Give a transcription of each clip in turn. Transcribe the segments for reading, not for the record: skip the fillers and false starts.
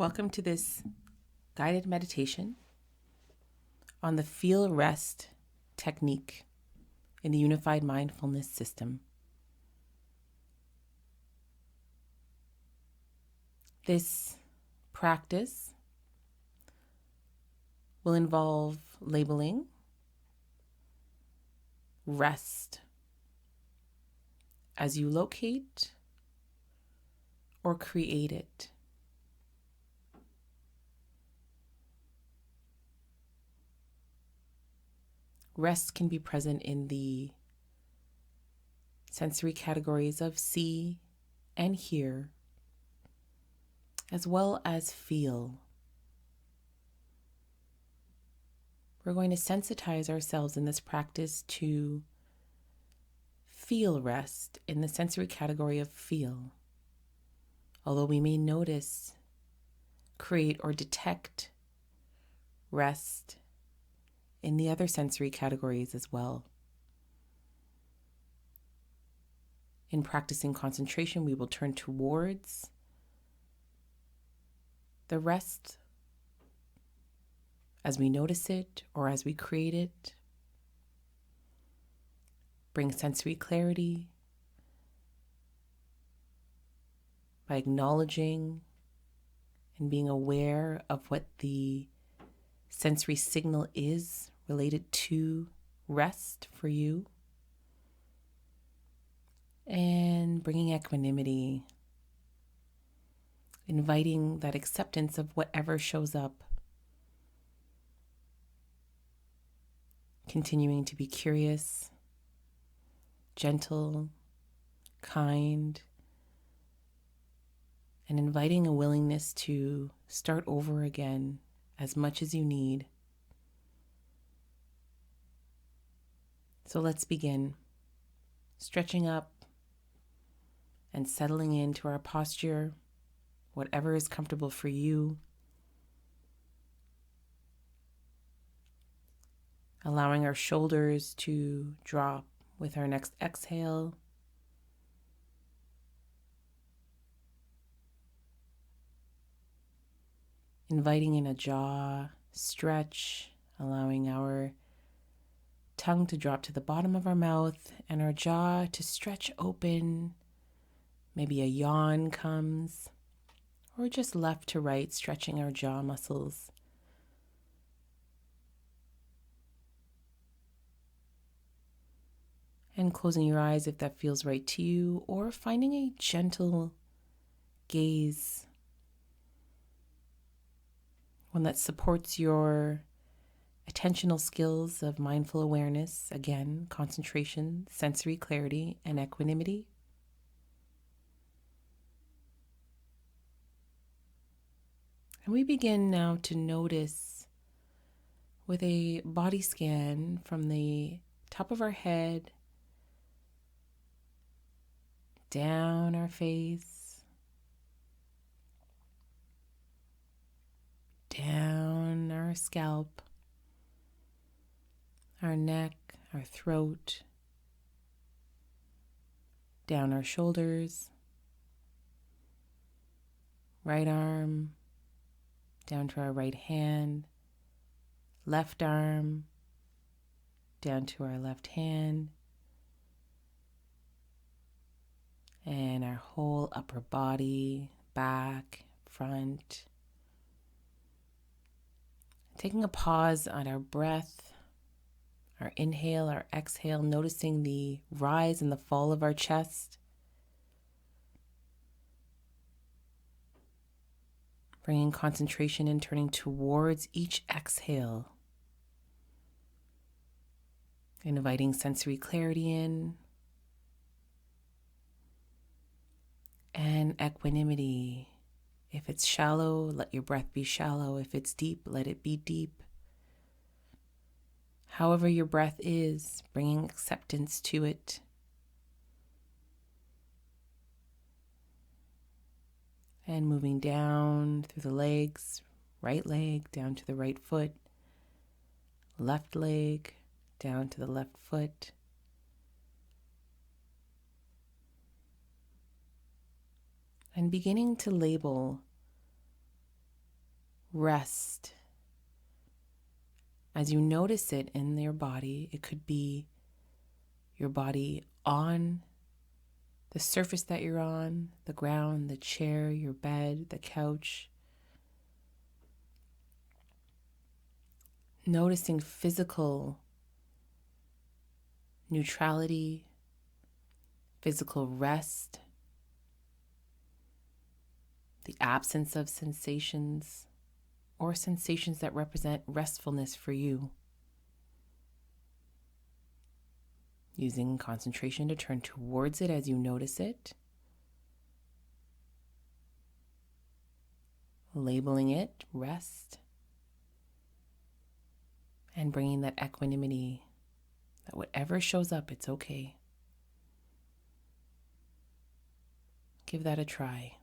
Welcome to this guided meditation on the Feel Rest technique in the Unified Mindfulness system. This practice will involve labeling rest as you locate or create it. Rest can be present in the sensory categories of see and hear, as well as feel. We're going to sensitize ourselves in this practice to feel rest in the sensory category of feel, although we may notice, create, or detect rest in the other sensory categories as well. In practicing concentration, we will turn towards the rest as we notice it or as we create it. Bring sensory clarity by acknowledging and being aware of what the sensory signal is related to rest for you, and bringing equanimity, inviting that acceptance of whatever shows up, continuing to be curious, gentle, kind, and inviting a willingness to start over again as much as you need. So let's begin stretching up and settling into our posture, whatever is comfortable for you. Allowing our shoulders to drop with our next exhale. Inviting in a jaw stretch, allowing our tongue to drop to the bottom of our mouth and our jaw to stretch open. Maybe a yawn comes, or just left to right, stretching our jaw muscles. And closing your eyes if that feels right to you, or finding a gentle gaze, one that supports your attentional skills of mindful awareness, again, concentration, sensory clarity, and equanimity. And we begin now to notice with a body scan from the top of our head, down our face, down our scalp, our neck, our throat, down our shoulders, right arm, down to our right hand, left arm, down to our left hand, and our whole upper body, back, front. Taking a pause on our breath, our inhale, our exhale, noticing the rise and the fall of our chest. Bringing concentration and turning towards each exhale. Inviting sensory clarity in. And equanimity. If it's shallow, let your breath be shallow. If it's deep, let it be deep. However your breath is, bringing acceptance to it. And moving down through the legs, right leg down to the right foot, left leg down to the left foot. And beginning to label rest. As you notice it in your body, it could be your body on the surface that you're on, the ground, the chair, your bed, the couch. Noticing physical neutrality, physical rest, the absence of sensations or sensations that represent restfulness for you. Using concentration to turn towards it as you notice it. Labeling it rest. And bringing that equanimity that whatever shows up, it's okay. Give that a try.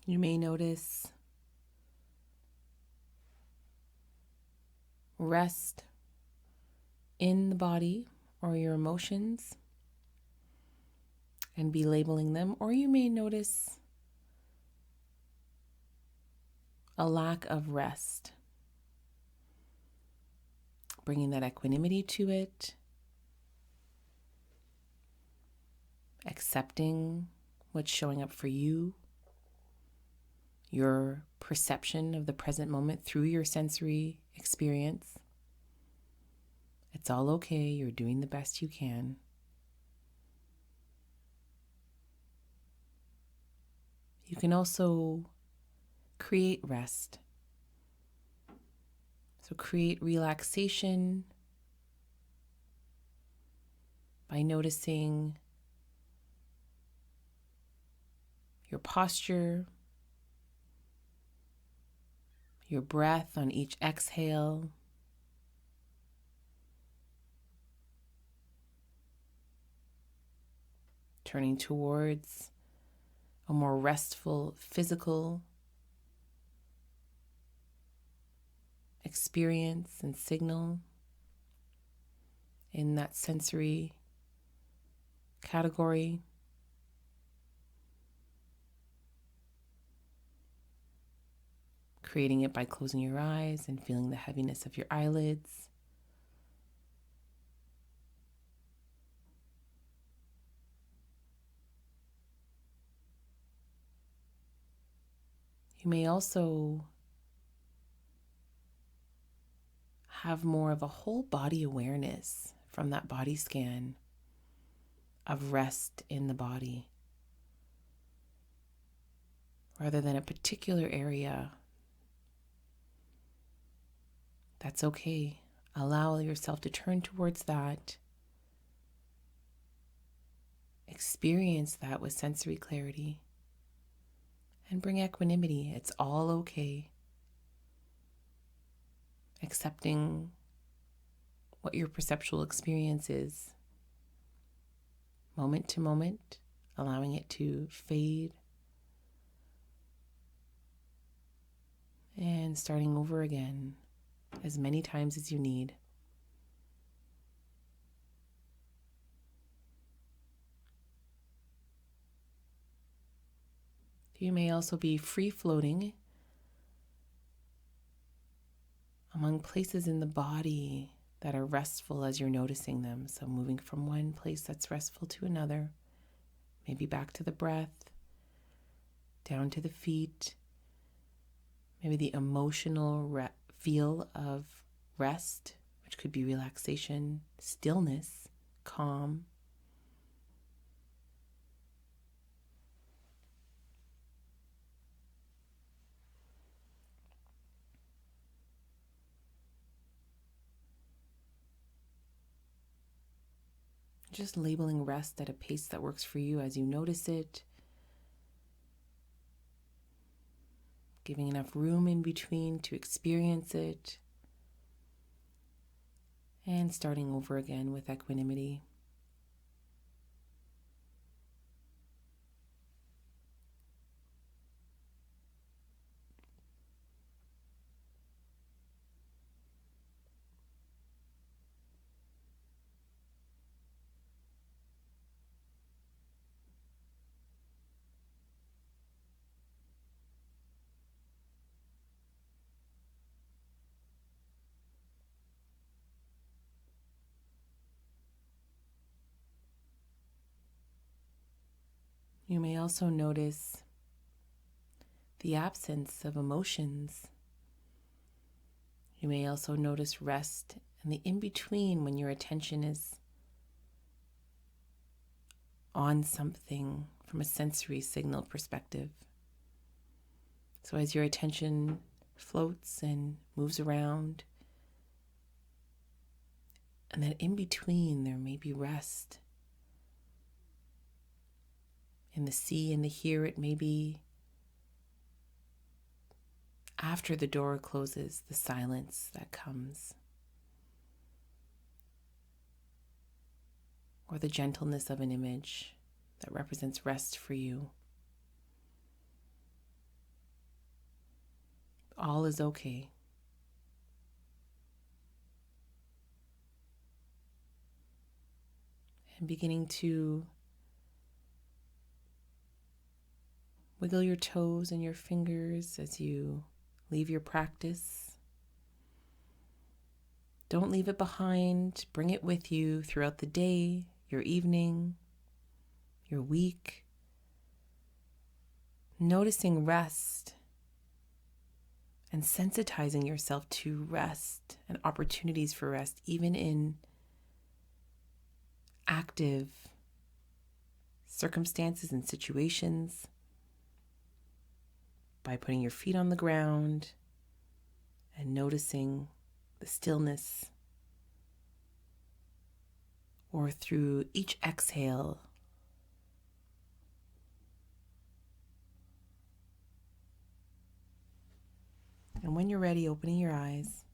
You may notice rest in the body or your emotions and be labeling them, or you may notice a lack of rest, bringing that equanimity to it, accepting what's showing up for you, your perception of the present moment through your sensory experience. It's all okay. You're doing the best you can. You can also create rest. So create relaxation by noticing your posture, your breath on each exhale, turning towards a more restful physical experience and signal in that sensory category. Creating it by closing your eyes and feeling the heaviness of your eyelids. You may also have more of a whole body awareness from that body scan of rest in the body, rather than a particular area. That's okay. Allow yourself to turn towards that. Experience that with sensory clarity and bring equanimity. It's all okay. Accepting what your perceptual experience is, moment to moment, allowing it to fade and starting over again as many times as you need. You may also be free-floating among places in the body that are restful as you're noticing them. So moving from one place that's restful to another, maybe back to the breath, down to the feet, maybe the emotional feel of rest, which could be relaxation, stillness, calm. Just labeling rest at a pace that works for you as you notice it, giving enough room in between to experience it, and starting over again with equanimity. You may also notice the absence of emotions. You may also notice rest and the in-between when your attention is on something from a sensory signal perspective. So as your attention floats and moves around, and that in between there may be rest. In the see and the hear, it may be after the door closes, the silence that comes, or the gentleness of an image that represents rest for you. All is okay. And beginning to wiggle your toes and your fingers as you leave your practice. Don't leave it behind. Bring it with you throughout the day, your evening, your week. Noticing rest and sensitizing yourself to rest and opportunities for rest, even in active circumstances and situations, by putting your feet on the ground and noticing the stillness, or through each exhale, and when you're ready, opening your eyes.